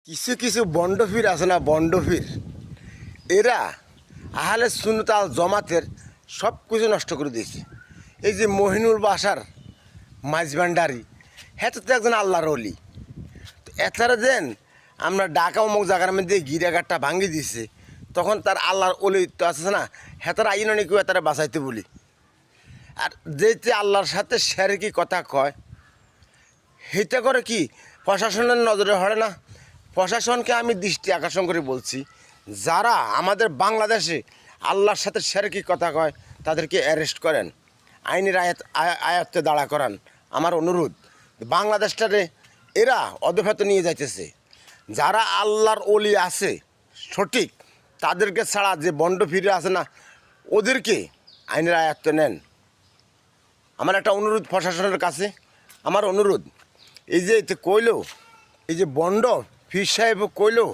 কিছু কিছু বন্ডফির আছে না, বন্ডফির এরা আহলে সুন্নাত আল জামাতের সব কিছু নষ্ট করে দিয়েছে। এই যে মহিনুল বাসার মাঝভান্ডারি, হ্যাঁ তো একজন আল্লাহর অলি। তো এছাড়া দেন আমরা ঢাকা অমুক জায়গার মধ্যে গিরাঘাটটা ভাঙি দিছে, তখন তার আল্লাহর অলি তো আছে না, হ্যাঁ তারা আইন অনেক তারা বাঁচাইতে বলি। আর যে আল্লাহর সাথে শেরকি কথা কয়, সেটা করে কি প্রশাসনের নজরে হরে না। প্রশাসনকে আমি দৃষ্টি আকর্ষণ করে বলছি, যারা আমাদের বাংলাদেশে আল্লাহর সাথে শেরকি কথা কয় তাদেরকে অ্যারেস্ট করেন, আইনের আয়ত্তে দাঁড়া করান। আমার অনুরোধ, বাংলাদেশটারে এরা অধঃপতনে নিয়ে যাইতেছে। যারা আল্লাহর অলি আছে সঠিক, তাদেরকে ছাড়া যে বন্ড ফিরে আছে না, ওদেরকে আইনের আয়ত্তে নেন। আমার একটা অনুরোধ প্রশাসনের কাছে, আমার অনুরোধ, এই যে এতে কইলো, এই যে বন্ড ফির সাহেব কইলো,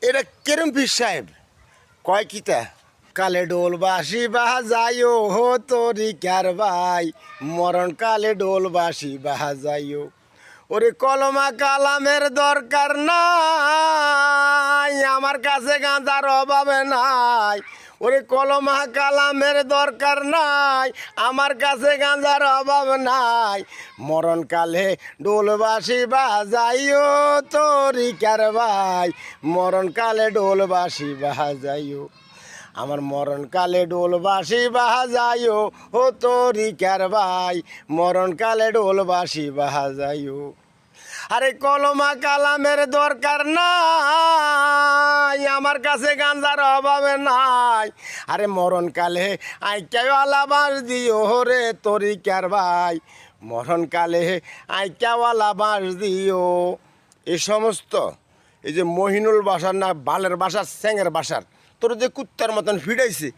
এটা কেরম ফির সাহেব কয় কিতা, কালে ডোল বাসি বাজাইও হো তোরি কার ভাই, মরণ কালে ডোল বাসি বাজাইও। ওরে কলমা কালামের দরকার নাই, আমার কাছে গাঁজার অভাবে নাই। ওরে কলমা কালামের দরকার নাই, আমার কাছে গাঁজার অভাব নাই। মরণকালে ডোলবাসি বাজাইও তোরি কার ভাই, মরণকালে ডোলবাসি বাজাইও। আমার মরণকালে ডোলবাসি বাজাইও ও তোরি কার ভাই, মরণকালে ডোলবাসি বাজাইও। আরে কলমা কালামের দরকার নাই, আমার কাছে গাঞ্জার অভাবে নাই। আরে মরণকালে আইকাওয়ালা বাঁশ দিও রে তরিকার ভাই, মরণকালে আইকাওয়ালা বাঁশ দিও। এই সমস্ত এই যে মহিনুল বাসার না বালের বাসার স্যাঙের বাসার তোর যে কুত্তার মতন ফিডাইছে,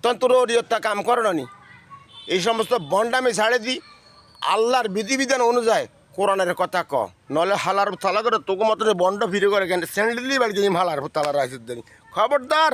তখন তোর ওরিয়তা কাম করো নি। এই সমস্ত বন্ডামি ছাড়ে দি, আল্লাহর বিধিবিধান অনুযায়ী কোরআনের কথা ক, নলে হালার তালা করে তোকে মতন বন্ড ফিরে করে কেন স্যান্ডেলি বাড়ি হালার তালা রাইছে। খবরদার।